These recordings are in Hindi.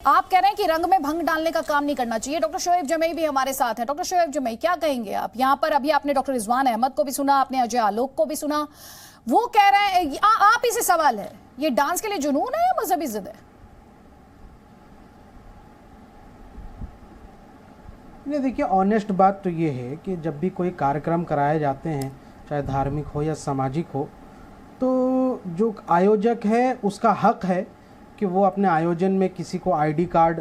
आप कह रहे हैं कि रंग में भंग डालने का काम नहीं करना चाहिए। डॉक्टर शोएब जमई भी हमारे साथ हैं। डॉक्टर शोएब जमई, क्या कहेंगे आप? यहाँ पर अभी आपने डॉक्टर रिजवान अहमद को भी सुना, आपने अजय आलोक को भी सुना। वो कह रहे हैं, आप ही से सवाल है, ये डांस के लिए जुनून है या मजहबी जिद है? नहीं, देखिए, ऑनेस्ट बात तो ये है कि जब भी कोई कार्यक्रम कराए जाते हैं, चाहे धार्मिक हो या सामाजिक हो, तो जो आयोजक है उसका हक है कि वो अपने आयोजन में किसी को आईडी कार्ड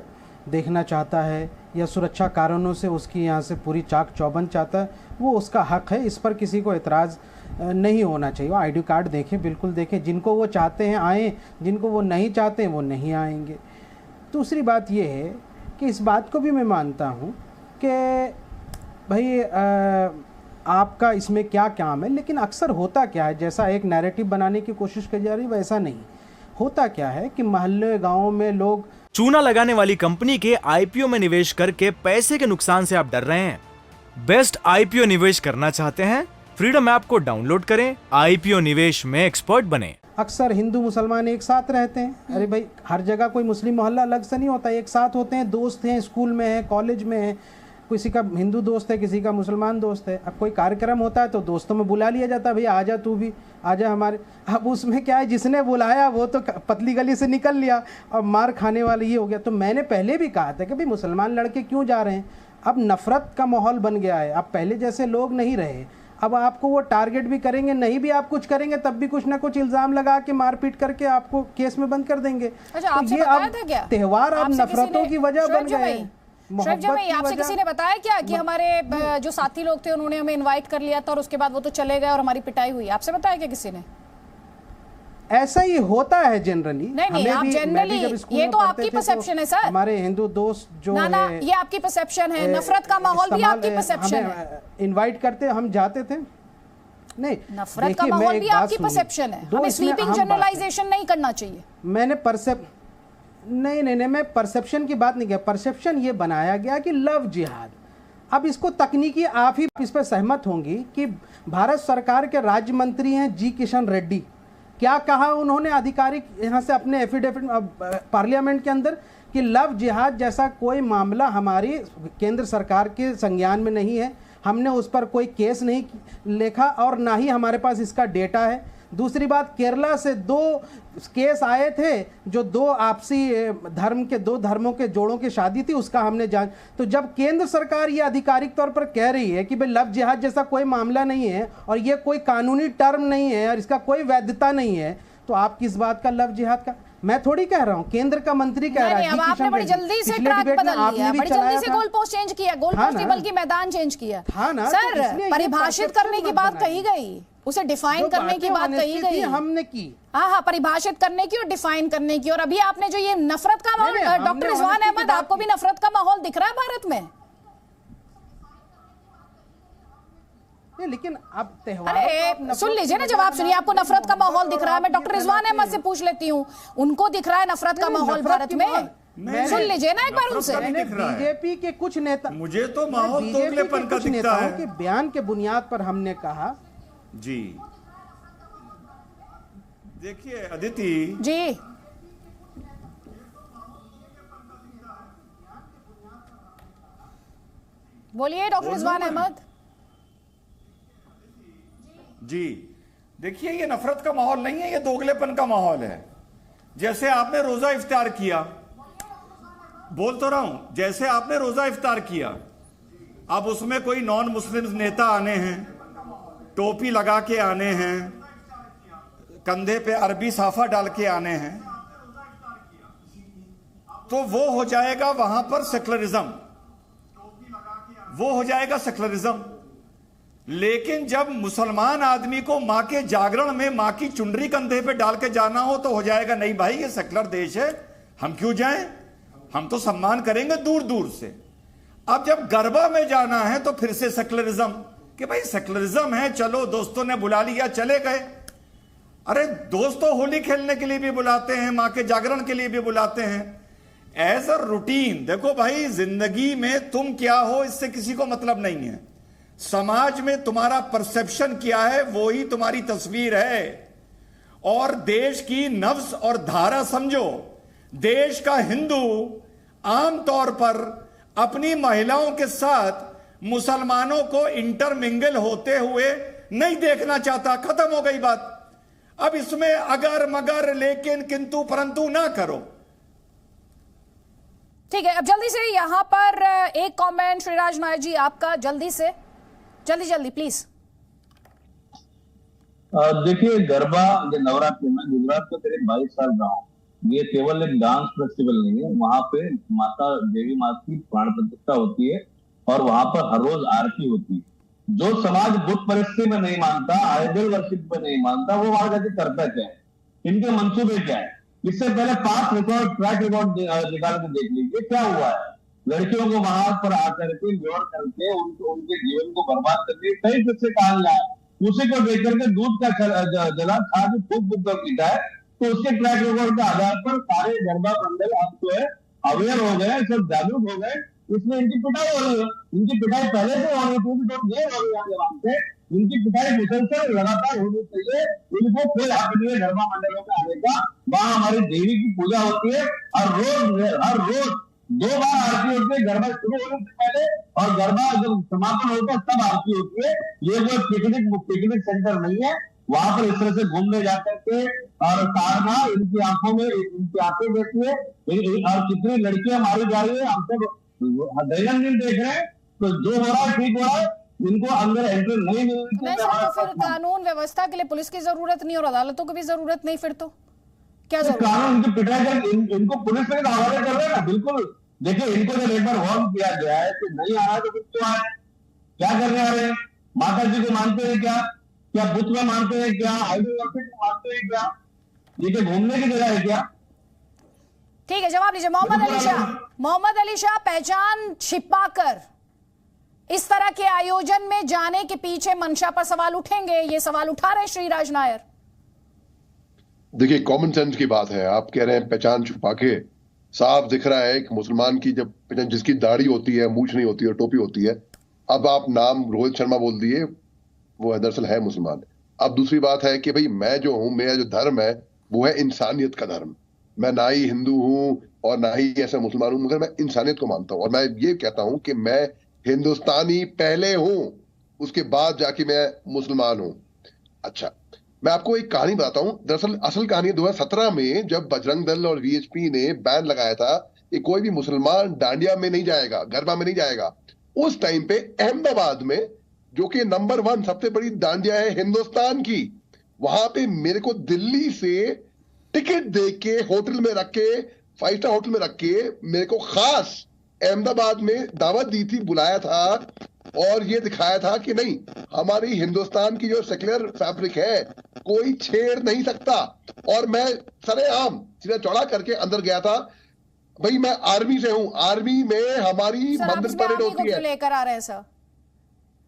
देखना चाहता है या सुरक्षा कारणों से उसकी यहाँ से पूरी चाक चौबंद चाहता है, वो उसका हक है। इस पर किसी को एतराज़ नहीं होना चाहिए। वो आईडी कार्ड देखें, बिल्कुल देखें। जिनको वो चाहते हैं आएँ, जिनको वो नहीं चाहते हैं वो नहीं आएंगे। दूसरी बात ये है कि इस बात को भी मैं मानता हूँ कि भाई आपका इसमें क्या काम है, लेकिन अक्सर होता क्या है, जैसा एक नैरेटिव बनाने की कोशिश की जा रही है वैसा नहीं होता। क्या है कि मोहल्ले गाँव में लोग चूना लगाने वाली कंपनी के आईपीओ में निवेश करके पैसे के नुकसान से आप डर रहे हैं? बेस्ट आईपीओ निवेश करना चाहते हैं? फ्रीडम ऐप को डाउनलोड करें, आईपीओ निवेश में एक्सपर्ट बने। अक्सर हिंदू मुसलमान एक साथ रहते हैं। अरे भाई, हर जगह कोई मुस्लिम मोहल्ला अलग से नहीं होता, एक साथ होते हैं, दोस्त हैं, स्कूल में है, कॉलेज में है, किसी का हिंदू दोस्त है, किसी का मुसलमान दोस्त है। अब कोई कार्यक्रम होता है तो दोस्तों में बुला लिया जाता है, भैया आजा, तू भी आजा हमारे। अब उसमें क्या है, जिसने बुलाया वो तो पतली गली से निकल लिया और मार खाने वाला ये हो गया। तो मैंने पहले भी कहा था कि भाई मुसलमान लड़के क्यों जा रहे हैं? अब नफ़रत का माहौल बन गया है, अब पहले जैसे लोग नहीं रहे। अब आपको वो टारगेट भी करेंगे, नहीं भी आप कुछ करेंगे तब भी कुछ ना कुछ इल्ज़ाम लगा के मारपीट करके आपको केस में बंद कर देंगे। अच्छा, तो ये अब त्यौहार अब नफरतों की वजह बन गए हैं। शोएब जमई, आपसे किसी ने बताया क्या कि हमारे जो साथी लोग थे उन्होंने हमें इनवाइट कर लिया था और उसके बाद वो तो चले गए और हमारी पिटाई हुई? आपसे बताया क्या किसी ने? ऐसा ही होता है जनरली। नहीं, आप जनरली, ये तो आपकी परसेप्शन है सर। हमारे हिंदू दोस्त जो है, ये आपकी परसेप्शन है, नफरत का माहौल भी आपकी परसेप्शन है। इन्वाइट करते, हम जाते थे। नहीं, नफरत का माहौल भी आपकी परसेप्शन है। हमें स्वीपिंग जनरलाइजेशन नहीं करना चाहिए। मैंने नहीं, मैं परसेप्शन की बात नहीं किया। परसेप्शन ये बनाया गया कि लव जिहाद। अब इसको तकनीकी, आप ही इस पर सहमत होंगी कि भारत सरकार के राज्य मंत्री हैं जी किशन रेड्डी, क्या कहा उन्होंने आधिकारिक यहाँ से अपने एफिडेविट पार्लियामेंट के अंदर कि लव जिहाद जैसा कोई मामला हमारी केंद्र सरकार के संज्ञान में नहीं है, हमने उस पर कोई केस नहीं लिखा और ना ही हमारे पास इसका डेटा है। दूसरी बात, केरला से 2 केस आए थे जो 2 आपसी धर्म के 2 धर्मों के जोड़ों की शादी थी, उसका हमने जांच। तो जब केंद्र सरकार ये आधिकारिक तौर पर कह रही है कि भाई लव जिहाद जैसा कोई मामला नहीं है और ये कोई कानूनी टर्म नहीं है और इसका कोई वैधता नहीं है, तो आप किस बात का लव जिहाद का? मैं थोड़ी कह रहा हूँ, केंद्र का मंत्री कह रहा है। अब आपने बड़ी जल्दी से ट्रैक बदल लिया, बड़ी जल्दी से गोल पोस्ट चेंज किया, गोल पोस्ट टेबल की मैदान चेंज किया। सर, परिभाषित करने की बात कही गई, उसे डिफाइन करने की बात कही गई, हमने की। हाँ, परिभाषित करने की और डिफाइन करने की। और अभी आपने जो ये नफरत का माहौल, डॉक्टर रिजवान अहमद, आपको भी नफरत का माहौल दिख रहा है भारत में? लेकिन अब अरे सुन लीजिए ना, जवाब सुनिए। आपको नफरत का माहौल दिख रहा है? मैं डॉक्टर रिजवान अहमद से पूछ लेती हूँ, उनको दिख रहा है नफरत का माहौल भारत में? सुन लीजिए ना एक बार उनसे। बीजेपी के कुछ नेता, मुझे तो माहौल तोगलेपन का दिखता है के बयान के बुनियाद पर हमने कहा। जी देखिए अदिति जी, बोलिए डॉक्टर रिजवान अहमद जी। देखिए, ये नफरत का माहौल नहीं है, ये दोगलेपन का माहौल है। जैसे आपने रोजा इफ्तार किया, बोल तो रहा हूं, जैसे आपने रोजा इफ्तार किया, अब उसमें कोई नॉन मुस्लिम नेता आने हैं, टोपी लगा के आने हैं, कंधे पे अरबी साफा डाल के आने हैं, तो वो हो जाएगा वहां पर सेक्युलरिज्म, वो हो जाएगा सेक्युलरिज्म। लेकिन जब मुसलमान आदमी को मां के जागरण में मां की चुनरी कंधे पे डाल के जाना हो तो हो जाएगा नहीं भाई, ये सेक्युलर देश है, हम क्यों जाएं, हम तो सम्मान करेंगे दूर दूर से। अब जब गरबा में जाना है तो फिर से सेक्युलरिज्म, कि भाई सेक्युलरिज्म है, चलो दोस्तों ने बुला लिया चले गए। अरे दोस्तों होली खेलने के लिए भी बुलाते हैं, मां के जागरण के लिए भी बुलाते हैं, एज अ रूटीन। देखो भाई, जिंदगी में तुम क्या हो इससे किसी को मतलब नहीं है, समाज में तुम्हारा परसेप्शन क्या है वो ही तुम्हारी तस्वीर है। और देश की नफ्स और धारा समझो, देश का हिंदू आमतौर पर अपनी महिलाओं के साथ मुसलमानों को इंटरमिंगल होते हुए नहीं देखना चाहता। खत्म हो गई बात। अब इसमें अगर मगर लेकिन किंतु परंतु ना करो। ठीक है, अब जल्दी से यहां पर एक कमेंट श्रीराज नायर जी आपका, जल्दी से, जल्दी प्लीज। देखिए, गरबा ये नवरात्रि में गुजरात का करीब 22 साल रहा हूँ। ये केवल एक डांस फेस्टिवल नहीं है, वहां पे माता देवी माँ की प्राण प्रतिष्ठा होती है और वहां पर हर रोज आरती होती है। जो समाज बुत परिस्थिति में नहीं मानता, आइडल वर्शिप में नहीं मानता, वो वहां जाके करता क्या है, इनके मंसूबे क्या है। इससे पहले 5 ट्रैक रिकॉर्ड निकाल के देख लीजिए क्या हुआ है। लड़कियों को वहां पर आकर के जोड़ करके उनके जीवन को बर्बाद करके कई किस्से कहानियां है। उसी को देख करके दूध का जला खा के खूब बुद्ध पीता है। तो उसके ट्रैक रिकॉर्ड के आधार पर सारे गरबा मंडल अब जो है अवेयर हो गए, सब जागरूक हो गए। इसमें इनकी पिटाई हो रही है। इनकी पिटाई पहले से हो रही थी, तो ये हो रही है। इनकी पिटाई मुसलसल लगातार होनी चाहिए। इनको कोई हक नहीं है गरबा मंडलों में आने का। वहां हमारी देवी की पूजा होती है, हर रोज 2 बार आरती होती है। गरबा शुरू होने से पहले और गरबा जब समापन होता है तब आरती होती है। ये कोई पिकनिक सेंटर नहीं है। वहां पर इस तरह से घूमने जाकर के और ताड़ना इनकी आंखों में, इनकी आंखें देखती है। और कितनी लड़कियां मारी जा रही है हम सब दैनंदिन देख रहे हैं। तो जो हो रहा है ठीक हो रहा है। इनको अंदर एंट्री नहीं मिलती। तो फिर कानून व्यवस्था के लिए पुलिस की जरूरत नहीं और अदालतों की भी जरूरत नहीं, फिर तो क्या जरूरत? कानून इनकी पिटाई कर इनको पुलिस में हवाले कर रहे हैं ना। बिल्कुल, देखिए, इनको जब एक बार वार्न किया गया है कि नहीं आ रहा तो फिर क्यों आए? क्या करने आ रहे हैं? माता जी को मानते हैं क्या? बुत में मानते हैं क्या? आइडल वर्शिप को मानते हैं क्या? ये क्या घूमने की जगह है क्या? ठीक है, जवाब लीजिए। मोहम्मद अली शाह, पहचान छिपाकर इस तरह के आयोजन में जाने के पीछे मंशा पर सवाल उठेंगे, ये सवाल उठा रहे श्रीराज नायर। देखिए, कॉमन सेंस की बात है। आप कह रहे हैं पहचान छुपा के, साफ दिख रहा है कि मुसलमान की जब पहचान, जिसकी दाढ़ी होती है, मूछ नहीं होती है, टोपी होती है। अब आप नाम रोहित शर्मा बोल दिए, वो दरअसल है मुसलमान। अब दूसरी बात है कि भाई मैं जो हूं, मेरा जो धर्म है वो है इंसानियत का धर्म। मैं ना ही हिंदू हूं और ना ही ऐसा मुसलमान हूं, मगर मैं इंसानियत को मानता हूं। और मैं ये कहता हूं कि मैं हिंदुस्तानी पहले हूं, उसके बाद जाके मैं मुसलमान हूं। अच्छा, मैं आपको एक कहानी बताता हूं। दरअसल असल कहानी 2017 में जब बजरंग दल और वीएचपी ने बैन लगाया था कि कोई भी मुसलमान डांडिया में नहीं जाएगा, गरबा में नहीं जाएगा। उस टाइम पे अहमदाबाद में, जो कि नंबर 1 सबसे बड़ी डांडिया है हिंदुस्तान की, वहां पे मेरे को दिल्ली से टिकट दे के होटल में रख के, 5 स्टार होटल में रख के, मेरे को खास अहमदाबाद में दावत दी थी, बुलाया था और ये दिखाया था कि नहीं, हमारी हिंदुस्तान की जो सेक्युलर फैब्रिक है कोई छेड़ नहीं सकता। और मैं सरेआम सीधा चौड़ा करके अंदर गया था। भाई मैं आर्मी से हूं, आर्मी में हमारी मंदिर परेड होती है। लेकर आ रहे हैं सर,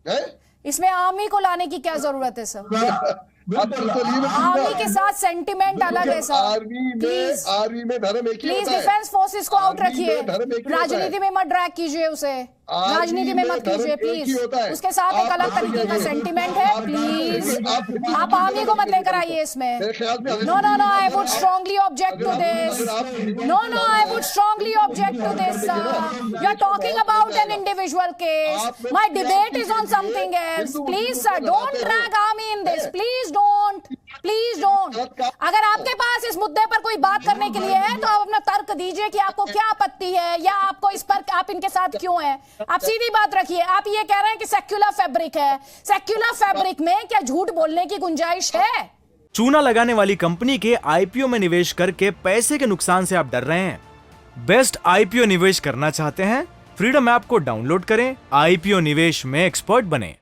है? इसमें आर्मी को लाने की क्या जरूरत है सर? आर्मी के साथ सेंटिमेंट अलग है सर। आर्मी में धर्म एक ही होता है। प्लीज डिफेंस फोर्सेस को आउट रखिए, राजनीति में मत ड्रैग कीजिए उसे, राजनीति में मत कीजिए प्लीज। उसके साथ एक अलग तरीके का सेंटिमेंट है। प्लीज आप आर्मी को मत लेकर आइए इसमें। No, I would strongly object to this. No, I would strongly object to this sir. You are talking about an individual case. My debate is on something else. Please sir, don't drag army in this. Please don't. अगर आपके पास इस मुद्दे पर कोई बात करने के लिए है तो आप अपना तर्क दीजिए कि आपको क्या आपत्ति है या आपको इस पर आप इनके साथ क्यों हैं। आप सीधी बात रखिए। आप ये कह रहे हैं कि सेक्युलर फैब्रिक है, सेक्युलर फैब्रिक में क्या झूठ बोलने की गुंजाइश है? चूना लगाने वाली कंपनी के आईपीओ में निवेश करके पैसे के नुकसान से आप डर रहे हैं? बेस्ट आईपीओ निवेश करना चाहते हैं? फ्रीडम ऐप को डाउनलोड करें, आईपीओ निवेश में एक्सपर्ट बने।